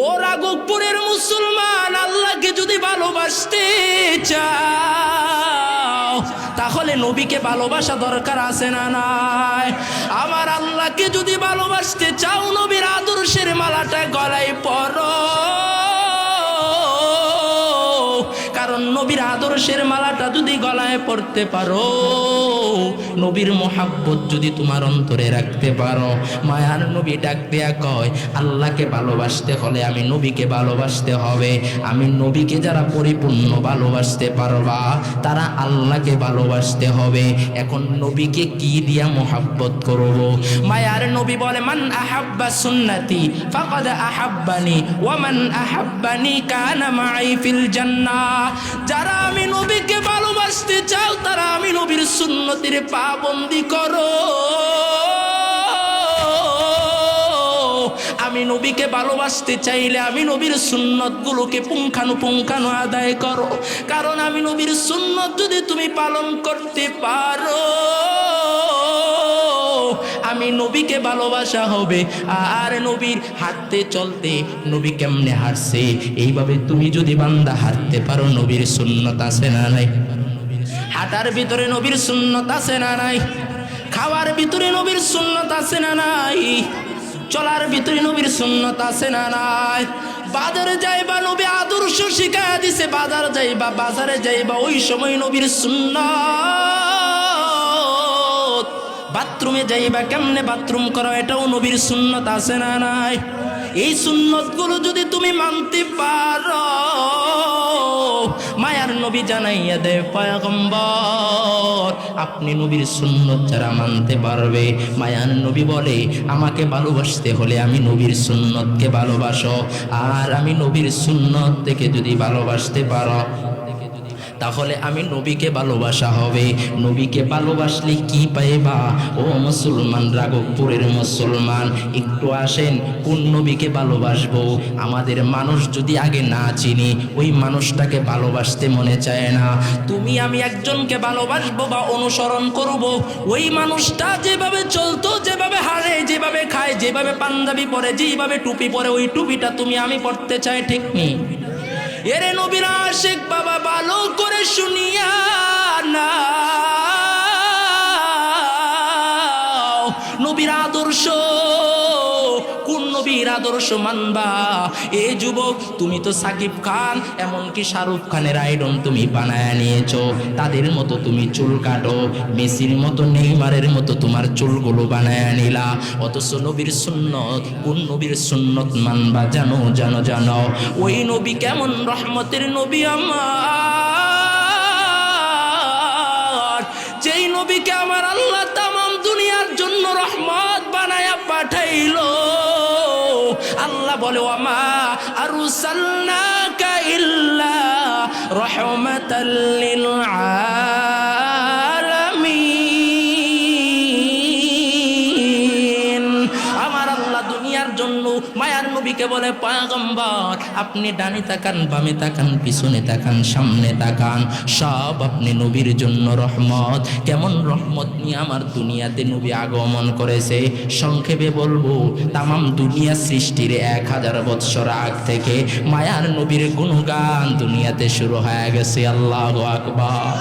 ও রাঘবপুরের মুসলমান, আল্লাহকে যদি ভালোবাসতে চাও তাহলে নবীকে ভালোবাসা দরকার আছে না নাই? আমার আল্লাহকে যদি ভালোবাসতে চাও নবীর আদর্শের মালাটা গলায় পরো, কারণ নবীর আদর্শের মালাটা যদি গলায় পড়তে পারো, নবীর মোহাব্বত যদি তোমার অন্তরে রাখতে পারো, মায়ার নবী ডাক দেয়া কয় আল্লাহকে ভালোবাসতে হলে আমি নবীকে ভালোবাসতে হবে। আমি নবীকে যারা পরিপূর্ণ ভালোবাসতে পারবা তারা আল্লাহকে ভালোবাসতে হবে। এখন নবীকে কি দিয়া মোহাব্বত করব? মায়ার নবী বলে মান আহাব্বা সুন্নতি ফাকাদ আহাব্বানি ওয়া মান আহাব্বানি কানা মাই ফিল জান্নাহ। যারা আমি নবীকে ভালোবাসতে চাও তারা আমি নবীর সুন্নতির পাবন্দি করো। আমি নবীকে ভালোবাসতে চাইলে আমি নবীর সুন্নতগুলোকে পুঙ্খানুপুঙ্খানু আদায় করো, কারণ আমি নবীর সুন্নত যদি তুমি পালন করতে পারো আমি নবীকে ভালোবাসা হবে। আর নবীর হাঁটতে চলতে নবী কেমনে হাঁটছে এইভাবে তুমি যদি বান্দা হাঁটতে পারো, নবীর সুন্নত আছে না নাই? হাঁটার ভিতরে নবীর সুন্নত আছে না নাই? খাওয়ার ভিতরে নবীর সুন্নত আছে না নাই? চলার ভিতরে নবীর সুন্নত আছে না নাই? বাজারে যাইবা নবী আদর্শ শিখায়া দিছে, বাজার যাইবা বাজারে যাইবা ওই সময় নবীর সুন্নত। বাথরুমে যাইবা কেমনে বাথরুম করো এটাও নবীর সুন্নত আছে না নাই? এই সুন্নতগুলো যদি তুমি মানতে পারো, মায়ার নবী জানাইয়া দেয় পয়গম্বর আপনি নবীর সুন্নত যারা মানতে পারবে, মায়ার নবী বলে আমাকে ভালোবাসতে হলে আমি নবীর সুন্নতকে ভালোবাসো। আর আমি নবীর সুন্নত থেকে যদি ভালোবাসতে পারো তাহলে আমি নবীকে ভালোবাসা হবে। নবীকে ভালোবাসলে কি পাইবা? ও মুসলমান, রাঘবপুরের মুসলমান, একটু আসেন কোন নবীকে ভালোবাসবো? আমাদের মানুষ যদি আগে না চিনি ওই মানুষটাকে ভালোবাসতে মনে চায় না। তুমি আমি একজনকে ভালোবাসবো বা অনুসরণ করব, ওই মানুষটা যেভাবে চলতো, যেভাবে হারে, যেভাবে খায়, যেভাবে পাঞ্জাবি পরে, যেভাবে টুপি পরে, ওই টুপিটা তুমি আমি পড়তে চাই, ঠিক নেই? এরে নবীর আশিক বাবা ভালো করে শুনিয়া না, নবীর আদর্শ কোন নবীর আদর্শ মানবা? এ যুবক, তুমি তো সাকিব খান এমনকি শাহরুখ খানের আইডল তুমি বানায় নিয়েছো, তাদের মতো তুমি চুল কাটো, মেসির মতো নেইমারের মতো তোমার চুলগুলো বানায় নিলা, অথচ নবীর সুন্নত কোন নবীর সুন্নত মানবা জানো? জানো জানো ওই নবী কেমন রহমতের নবী আমার, যেই নবীকে আমার আল্লাহ তামাম দুনিয়ার জন্য রহমত বানায়া পাঠাইলো। আল্লাহ বলে ওয়ামা আরসালনাকা ইল্লা রাহমাতাল লিল আলামিন। আমার আল্লাহ দুনিয়ার জন্য মায়ার নবীকে বলে পয়গম্বর আপনি ডানে তাকান, বামে তাকান, পিছনে তাকান, সামনে তাকান, সব আপনি নবীর জন্য রহমত। কেমন রহমত নিয়ে আমার দুনিয়াতে নবী আগমন করেছে সংক্ষেপে বলবো, তামাম দুনিয়া সৃষ্টির 1000 বৎসর আগ থেকে মায়ার নবীর গুণগান দুনিয়াতে শুরু হয়ে গেছে। আল্লাহু আকবার।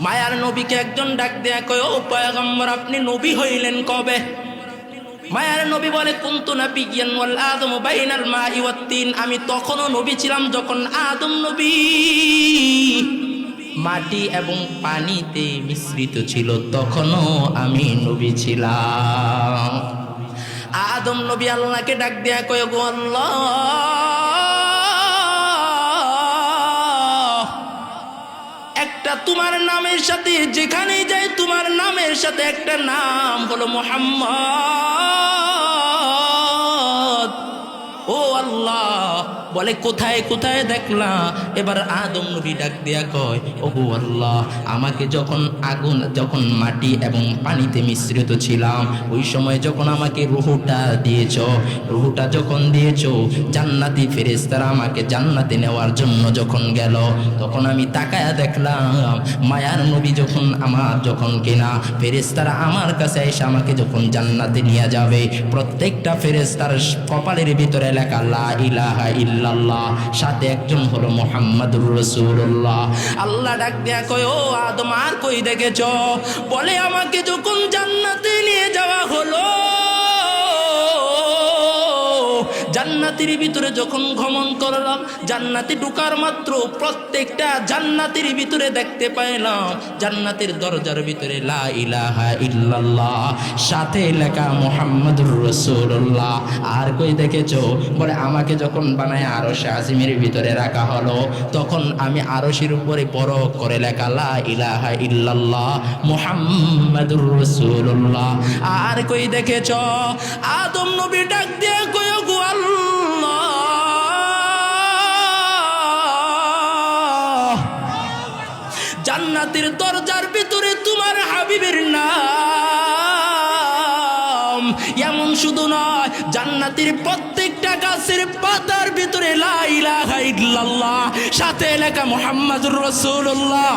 মায়ার নবীকে একজন ডাক দেয়া কয় ও পয়গম্বর আপনি নবী হইলেন কবে? মায়ার নবী বলে কুনতু নাবিয়্যান ওয়াল আদমু বাইনাল মাই ওয়াত তিন। আমি তখনও নবী ছিলাম যখন আদম নবী মাটি এবং পানিতে মিশ্রিত ছিল, তখনও আমি নবী ছিলাম। আদম নবী আল্লাহকে ডাক দেয়া কয় গো আল্লাহ, একটা তোমার নামের সাথে যেখানে যাই তোমার নামের সাথে একটা নাম হলো মুহাম্মদ। ও আল্লাহ। বলে কোথায় কোথায় দেখলা? এবার আদম নবী ডাক দিয়া কয়, ওগো আল্লাহ, আমাকে যখন মাটি এবং পানিতে মিশ্রিত ছিলাম, ওই সময় যখন আমাকে রুহুটা যখন দিয়েছ, জান্নাতি ফেরেশতারা আমাকে জান্নাতে নেওয়ার জন্য যখন গেল, তখন আমি তাকায়া দেখলাম মায়ার নবী যখন কিনা ফেরেশতারা আমার কাছে এসে আমাকে যখন জান্নাতে নিয়ে যাবে, প্রত্যেকটা ফেরেশতার কপালের ভিতরে লেখা লা ইলাহা ইল্লাল্লাহ, সাথে একজন হলো মুহাম্মাদুর রাসূলুল্লাহ। আল্লাহ ডাক দেয়া কয়, ও আদম, আর কই দেখেছ? বলে আমাকে যখন জান্নাতে নিয়ে যাওয়া হলো, জান্নাতের ভিতরে যখন গমন করলাম, জান্নাতে ঢোকার মাত্র প্রত্যেকটা জান্নাতের ভিতরে দেখতে পাইলাম জান্নাতের দরজার ভিতরে লা ইলাহা ইল্লাল্লাহ, সাথে লেখা মুহাম্মাদুর রাসূলুল্লাহ। আর কই দেখেছো? বলে আমাকে যখন বানায় আরশে আজিমের ভিতরে রাখা হলো, তখন আমি আরশের উপরে বড় করে লেখা লা ইলাহা ইল্লাল্লাহ মুহাম্মাদুর রাসূলুল্লাহ। আর কই দেখেছো? আদম নবী ডাক দিয়ে কই, গো আল্লাহ, জান্নাতের দরজার ভিতরে তোমার হাবিবের নাম, এমন শুধু নয়, জান্নাতের প্রত্যেকটা গাছের পাতার ভিতরে লা ইলাহা ইল্লাল্লাহ, সাথে লেখা মুহাম্মাদুর রাসূলুল্লাহ।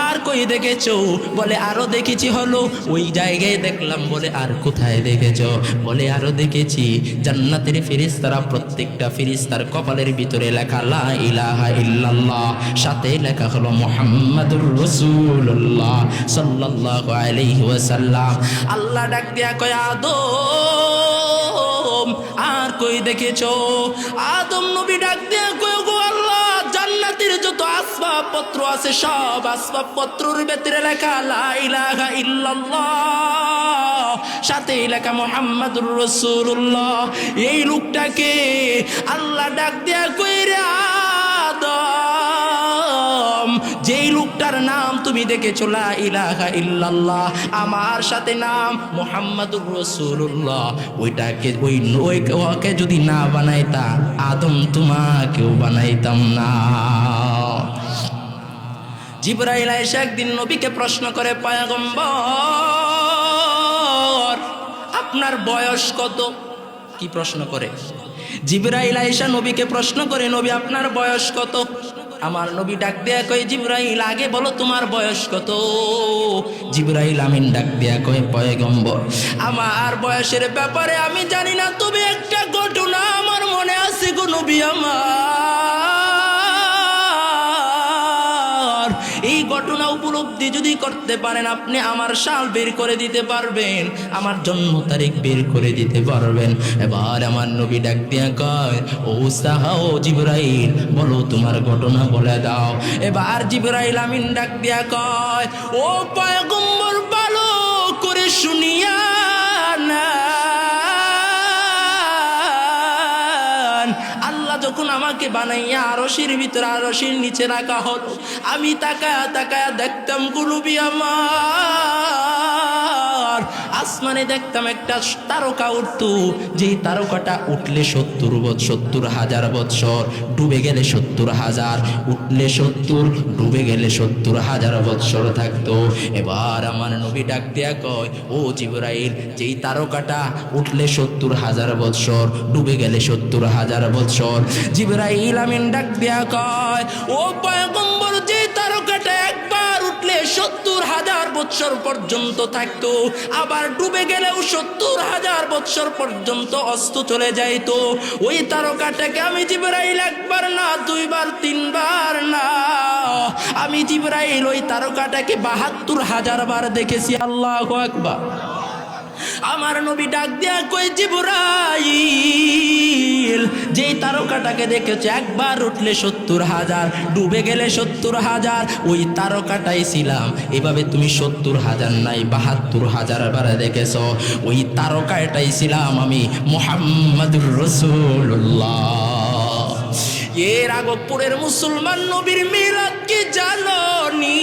আর কই দেখেছো? বলে আরো দেখেছি হলো ওই জায়গায় দেখলাম। বলে আর কোথায় দেখেছো? বলে আরো দেখেছি জান্নাতের ফেরেশতারা প্রত্যেকটা ফেরেশতার কপালের ভিতরে লেখা লা ইলাহা ইল্লাল্লাহ, সাথে লেখা হলো মুহাম্মাদুর রাসূলুল্লাহ সাল্লাল্লাহু আলাইহি ওয়াসাল্লাম। আল্লাহ ডাক দিয়া কয়, আদম, আর কই দেখেছো? আদম নবী ডাক দিয়া কয়, গো আল্লাহ, জান্নাতের যত আসবাবপত্র আছে সব আসবাবপত্রের ভিতরে লেখা লা ইলাহা ইল্লাল্লাহ, সাথে লেখা মুহাম্মাদুর রাসূলুল্লাহ। এই লোকটাকে আল্লাহ ডাক দিয়া কই, রে আদম, যেই লোকটার নাম তুমি দেখেছো লা ইলাহা ইল্লাল্লাহ, আমার সাথে নাম মুহাম্মাদুর রাসূলুল্লাহ, ওকে যদি না বানাইতা আদম তোমাকেও বানাইতাম না। জিবরাইল এসে একদিন নবীকে প্রশ্ন করে, পয়গম্বর, আপনার বয়স কত? কি প্রশ্ন করে? জিবরাইল আয়েশা নবীকে প্রশ্ন করে, নবী আপনার বয়স কত? আমার নবী ডাক দেয়া কয়, জিবরাইল, আগে বলো তোমার বয়স কত? জিবরাইল আমিন ডাক দেয়া কয়, পয়গম্বর, আমার বয়সের ব্যাপারে আমি জানি না, তবে একটা ঘটনা আমার মনে আছে গো নবী আমার। এই ঘটনা উপলব্ধি যদি করতে পারেন আপনি, আমার সাল বের করে দিতে পারবেন, আমার জন্ম তারিখ বের করে দিতে পারবেন। এবার আমার নবী ডাক দিয়া কয়, ও সাহাও জিবরাইল, বলো তোমার ঘটনা বলে দাও। এবার জিবরাইল আমিন ডাক দিয়া কয়, ও পয়গম্বর, ভালো করে শুনিয়া না, আল্লাহ যখন আমাকে বানাইয়া আরশের ভিতরে আরশের নিচে রাখা হলো, আমি তাকায়া তাকায়া দেখতাম নবী আমার, আসমানে দেখতাম একটা তারকা উঠতো, যেই তারকাটা উঠলে 70,000 বৎসর, ডুবে গেলে 70,000, উঠলে 70, ডুবে গেলে 70,000 বৎসর থাকতো। এবার আমার নবী ডাক দেয়া কয়, ও জিবরাইল, যেই তারকাটা উঠলে 70,000 বৎসর, ডুবে গেলে 70,000 বৎসর। জিবরাইল আমিন ডাক দেয়া কয়, ও পয়গম্বর, যে তারকাটা একবার উঠলে 70,000 বৎসর পর্যন্ত থাকতো, আবার ডুবে গেলেও 70,000 বৎসর পর্যন্ত অস্ত চলে যাইতো, ওই তারকাটাকে আমি জিবরাইল একবার না, দুইবার, তিনবার না, আমি জিবরাইল ওই তারকাটাকে 72,000 বার দেখেছি। আল্লাহু আকবার। আমার নবী ডাক দিয়া কই, জিবরাইল, যেই তারকাটাকে দেখেছে একবার উঠলে 70,000, ডুবে গেলে 70,000, ওই তারকাটাই ছিলাম। এভাবে তুমি 70,000 নাই 72,000 বার দেখেছ, ওই তারকাটাই ছিলাম আমি, মুহাম্মাদুর রাসূলুল্লাহ। এর আগপুরের মুসলমান নবীর মিলাদ কি জানো নি?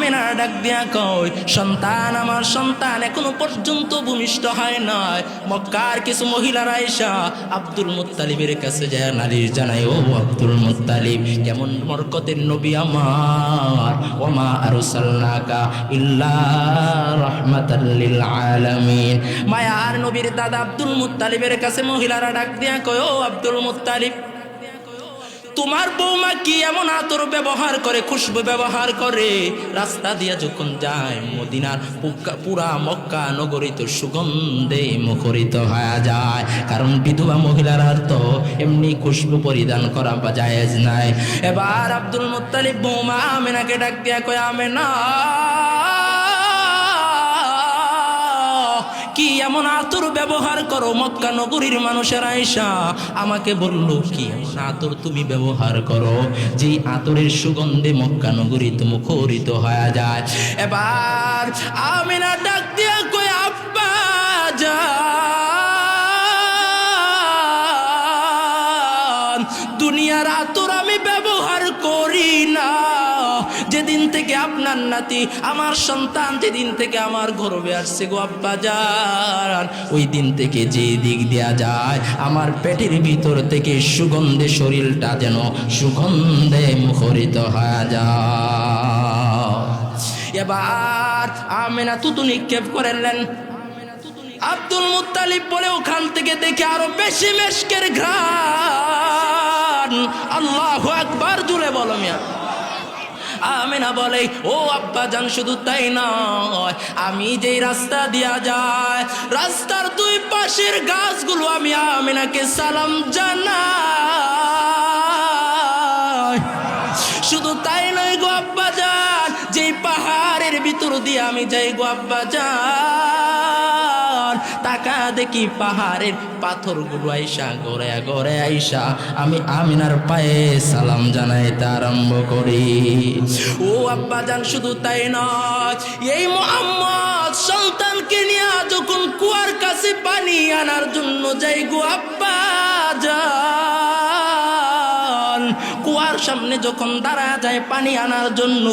আমেনা ডাক দিয়া কয়, সন্তান, আমার সন্তান এখনো পর্যন্ত ভূমিষ্ঠ হয় নাই। মক্কার কিছু মহিলারা আয়েশা আব্দুল মুত্তালিবের কাছে যায় নালিশ জানায়, ও আব্দুল মুত্তালিব, কেমন বরকতের নবী আমার, ওমা আরসালনাকা ইল্লা রাহমাতাল লিল আলামিন। মায়ার নবীর দাদা আব্দুল মুত্তালিবের কাছে মহিলারা ডাক দিয়া কয়, ও আব্দুল মুত্তালিব, তোমার বৌমা কি এমন আতর ব্যবহার করে, খুশবু ব্যবহার করে, রাস্তা দিয়া যখন যায় মদিনার পুরা মক্কা নগরী তো সুগন্ধে মুখরিত হয়ে যায়। কারণ বিধবা মহিলারা তো এমনি খুশবু পরিধান করা বা জায়েজ নাই। এবার আব্দুল মুত্তালিব বৌমা আমেনাকে ডাক দিয়া কয়, আমেনা, কি এমন আতর ব্যবহার করো? মক্কা নগরীর মানুষের আয়েশা আমাকে বলল, কি এমন আতর তুমি ব্যবহার করো যে আতরের সুগন্ধে মক্কা নগরী তো মুখরিত হয়ে যায়। এবার আমিনা ডাক দিয়া কই, আব্বা জান, দুনিয়ার আতর আমি ব্যবহার করি না। যেদিন থেকে আপনার নাতি, আমার সন্তান যেদিন থেকে আমার গর্ভে আসছে গো আব্বা জান, ওই দিন থেকে যে দিক দেয়া যায় আমার পেটের ভিতর থেকে সুগন্ধে শরীরটা যেন সুগন্ধে মুখরিত হয়ে যায়। এবার আমেনা তুতু নিক্ষেপ করলেন। আব্দুল মুত্তালিব বলে, ওখান থেকে দেখে আরো বেশি মেশকের ঘ্রাণ। আল্লাহু আকবার, জুড়ে বলো মিয়া। আমেনা বলে, ও আব্বা জান, শুধু তাই নয়, আমি যেই রাস্তা দিয়া যায় রাস্তার দুই পাশের গাছগুলো আমি আমেনাকে সালাম জানাই। শুধু তাই নয় গো আব্বা জান, যেই পাহাড়ের ভিতর দিয়ে আমি যাই গো আব্বা জান, তাকা দেখি পাহাড়ের পাথরগুলো আইসা গড়ে গড়ে আইসা আমি আমিনার পায়ে সালাম জানাইতে আরম্ভ করি। ও আব্বা জান, শুধু তাই নয়, এই মুহাম্মদ সন্তানকে নিয়ে যখন কুয়ার কাছে পানি আনার জন্য যাই গো আব্বা জান, কুয়ার সামনে যখন দাঁড়া যায় পানি আনার জন্য,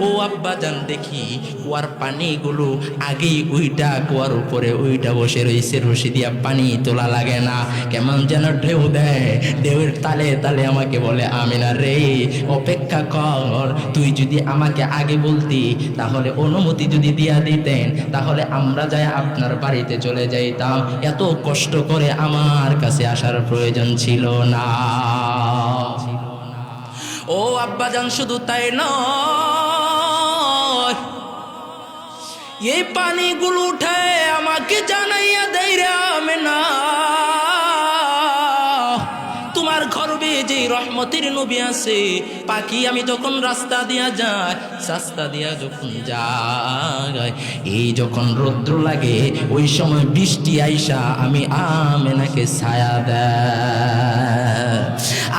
ও আব্বা জান দেখি কুয়ার পানিগুলো আগেই উইটা কুয়ার উপরে উইটা বসে রয়েছে, রশি দিয়া পানি তোলা লাগে না, কেমন যেন ঢেউ দেয়, ঢেউয়ের তালে তালে আমাকে বলে, আমিনা রে অপেক্ষা কর, তুই যদি আমাকে আগে বলতি, তাহলে অনুমতি যদি দিয়া দিতেন, তাহলে আমরা যাই আপনার বাড়িতে চলে যাইতাম, এত কষ্ট করে আমার কাছে আসার প্রয়োজন ছিল না। ও আব্বা জান, শুধু তাই নয়, এই পানিগুলো উঠে আমাকে জানাইয়া দেয় রে আমেনা, তোমার গর্ভে যে রহমতের নবী আছে, পাখি আমি যখন রাস্তা দিয়া যায়, রাস্তা দিয়া যখন যায়, এই যখন রৌদ্র লাগে ওই সময় বৃষ্টি আইসা আমি আমেনাকে ছায়া দেয়।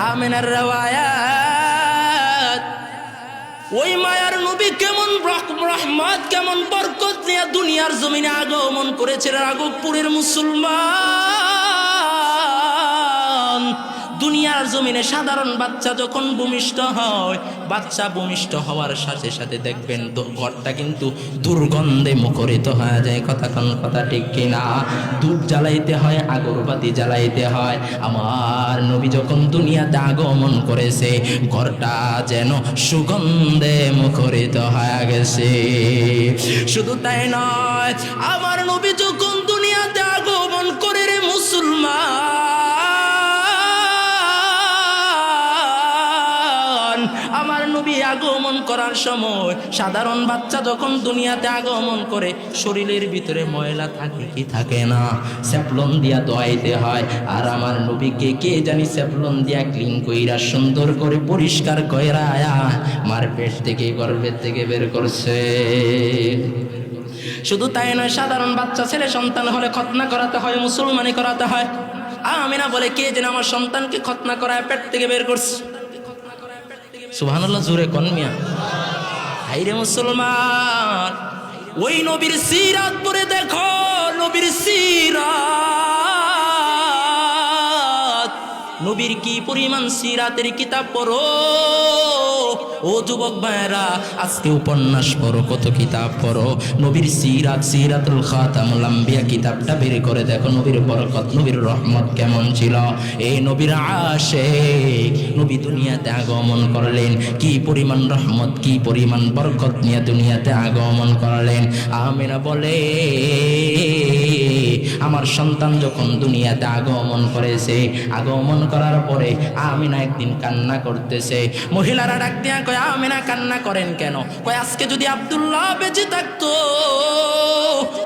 আমেনার রওয়ায়াত, ওই মায়ার নবী কেমন রহমত কেমন বরকত নিয়ে দুনিয়ার জমিনে আগমন করেছিলেন। আগপুরের মুসলমান, দুনিয়ার জমিনে সাধারণ বাচ্চা যখন ভূমিষ্ঠ হয়, বাচ্চা ভূমিষ্ঠ হওয়ার সাথে সাথে দেখবেন ঘরটা কিন্তু দুর্গন্ধে মুখরিত হয়ে যায়। কথা ঠিক কিনা? ধূপ জ্বালাইতে হয়, আগরবাতি জ্বালাইতে হয়। আমার নবী যখন দুনিয়াতে আগমন করেছে, ঘরটা যেন সুগন্ধে মুখরিত হয়ে গেছে। শুধু তাই নয়, আমার নবী যখন দুনিয়াতে আগমন করে রে মুসলমান, আমার নবী আগমন করার সময় সাধারণ বাচ্চা যখন দুনিয়াতে আগমন করে, শরীরের ভিতরে ময়লা থাকে কি থাকে না, স্যাপলন দিয়া ধোয়াইতে হয়। আর আমার নবীকে কে জানি স্যাপলন দিয়া ক্লিন কইরা সুন্দর করে পরিষ্কার কইরা আমার পেট থেকে গর্ভের থেকে বের করছে। শুধু তাই নয়, সাধারণ বাচ্চা ছেলে সন্তান হলে খতনা করাতে হয়, মুসলমানি করাতে হয়। আমিনা বলে, কে যেন আমার সন্তানকে খতনা করায় পেট থেকে বের করছে। সুবহানাল্লাহ, জোরে কোন মিয়া। হাইরে মুসলমান, ওই নবীর সিরাত পড়ে দেখো, নবীর সিরাত, নবীর কি পরিমাণ সিরাতের কিতাব পড়ো, ও যুবক ভাইরা, আজকে উপন্যাস পড়ো, কত কিতাব পড়ো, নবীর সিরাত, সিরাতুল খাতামুল আম্বিয়া কিতাবটা বের করে দেখো নবীর বরকত, নবীর রহমত কেমন ছিল। এই নবীর আশিক নবী দুনিয়াতে আগমন করলেন, কি পরিমাণ রহমত, কি পরিমাণ বরকত নিয়ে দুনিয়াতে আগমন করলেন। আমিনা বলে আমার সন্তান যখন দুনিয়াতে আগমন করেছে, আগমন করার পরে আমিনা একদিন কান্না করতেছে। মহিলারা ডাক দিয়া কয়, আমিনা কান্না করেন কেন? কয় আজকে যদি আব্দুল্লাহ বেঁচে থাকতো,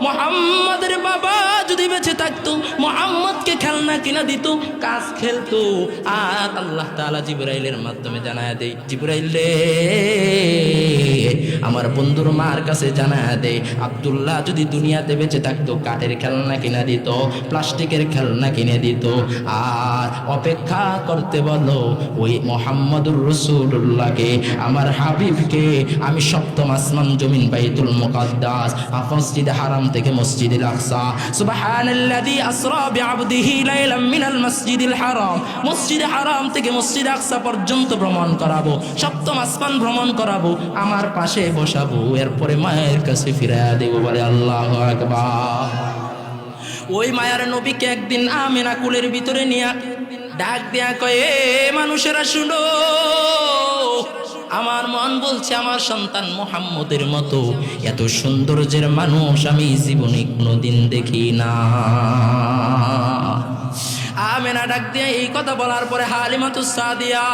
মুহাম্মাদের বাবা যদি বেঁচে থাকতো, মুহাম্মদকে খেলনা কিনা দিত, কাজ খেলতো। আর আল্লাহ তাআলা জিবরাইলের মাধ্যমে জানায়া দেয়, জিবরাইল রে আমার বন্ধুর মার কাছে জানায়া দে, আব্দুল্লাহ যদি দুনিয়াতে বেঁচে থাকতো কাঠের খেলনা কিনা দিত, প্লাস্টিকের খেলনা কিনে দিত। আর অপেক্ষা করতে বলো ওই মুহাম্মদুর রাসূলুল্লাহকে, আমার হাবিবকে আমি সপ্তম আসমান জমিন বাইতুল মুকাদ্দাস মসজিদে হারাম থেকে মসজিদুল আকসা, সুবহানাল্লাযী আসরা বিআবদিহি লাইলাম মিনাল মসজিদিল হারাম, মসজিদে হারাম থেকে মসজিদ আকসা পর্যন্ত ভ্রমণ করাবো, সপ্তম আসমান ভ্রমণ করাবো, আমার পাশে বসাবো, এরপরে মায়ের কাছে ফিরাইয়া দেব। বলে আল্লাহু আকবার। ওই মায়ার নবীকে একদিন আমিনা কুলের ভিতরে নিয়ে ডাক দেয়া কয়ে, মানুষেরা শুনো, আমার মন বলছে আমার সন্তান মুহাম্মদের মতো এত সৌন্দর্যের মানুষ আমি জীবনে কোনোদিন দেখি না। আমিনা ডাক দিয়া এই কথা বলার পরে হালিমাতুস সাদিয়া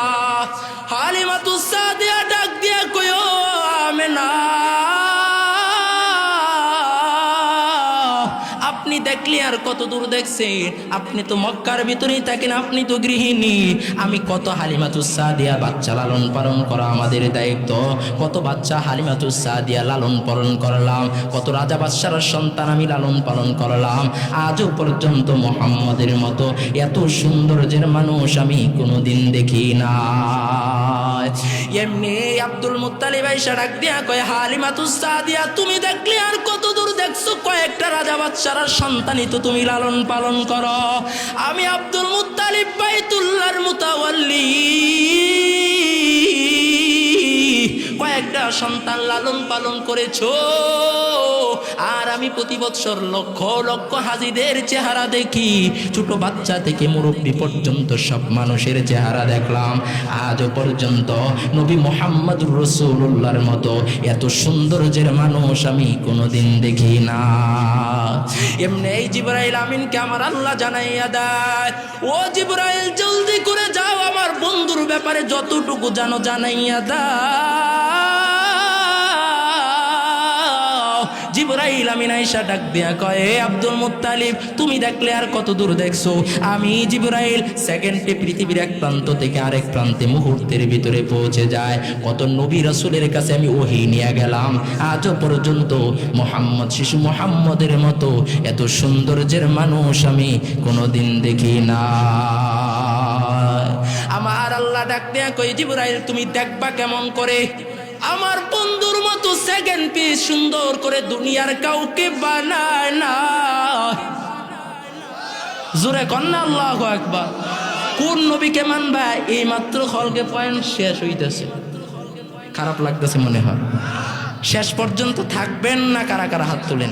ডাক দিয়া কয়, আমিনা আপনি দেখলে আর কত দূর দেখছেন? আপনি তো মক্কার ভিতরেই থাকেন, আপনি তো গৃহিণী। আমি কত হালিমাতুস সাদিয়া বাচ্চা লালন পালন করা আমাদের দায়িত্ব। কত বাচ্চা হালিমাতুস সাদিয়া লালন পালন করলাম, কত রাজা বাদশার সন্তান আমি লালন পালন করলাম। আজও পর্যন্ত মুহাম্মদের মতো এত সৌন্দর্যের মানুষ আমি কোনোদিন দেখি না। এমনি আব্দুল মুত্তালিব আইসা ডাক দিয়া কয়, হালিমাতুস সাদিয়া তুমি দেখলে আর কত দূর দেখছো? কয়েকটা রাজা বাদশার সন্তানই তো তুমি লালন পালন করো। আমি আব্দুল মুত্তালিব বাইতুল্লাহর মুতাওয়াল্লি, কয়েকটা সন্তান লালন পালন করেছো। আর আমি প্রতি বছর লক্ষ লক্ষ হাজিদের চেহারা দেখি, ছোট বাচ্চা থেকে মুরব্বী পর্যন্ত সব মানুষের চেহারা দেখলাম। আজও পর্যন্ত নবী মুহাম্মদুর রাসূলুল্লাহর মতো এত সৌন্দর্যের মানুষ আমি কোনোদিন দেখি না। এমনি এই জিবরাইল আমিনকে আমার আল্লাহ জানাইয়া দেয়, ও জিবরাইল জলদি করে যাও, আমার বন্ধুর ব্যাপারে যতটুকু জানো জানাইয়া দাও। জিবরাইল আমিন আয়েশা ডাক দিয়া কয়, আব্দুল মুত্তালিব তুমি দেখলে আর কত দূর দেখছো? আমি জিবরাইল সেকেন্ডে পৃথিবীর এক প্রান্ত থেকে আরেক প্রান্তে মুহূর্তের ভিতরে পৌঁছে যায়। কত নবী রাসূলের কাছে আমি ওহী নিয়ে গেলাম, আজও পর্যন্ত মুহাম্মদ শিশু মুহাম্মদের মতো এত সৌন্দর্যের মানুষ আমি কোনোদিন দেখি না। আমার আল্লাহ ডাক দিয়া কয়, জিবরাইল তুমি দেখবা কেমন করে? আমার বন্ধুর মতো সেকেন্ড পিস সুন্দর করে দুনিয়ার কাউকে বানায় না। জোরে কন্যা আল্লাহু আকবার। কোন নবীকে মানবা? এই মাত্র খলকে পয়েন্ট শেষ হইতেছে, খারাপ লাগতেছে মনে হয়। শেষ পর্যন্ত থাকবেন না কারা কারা হাত তোলেন?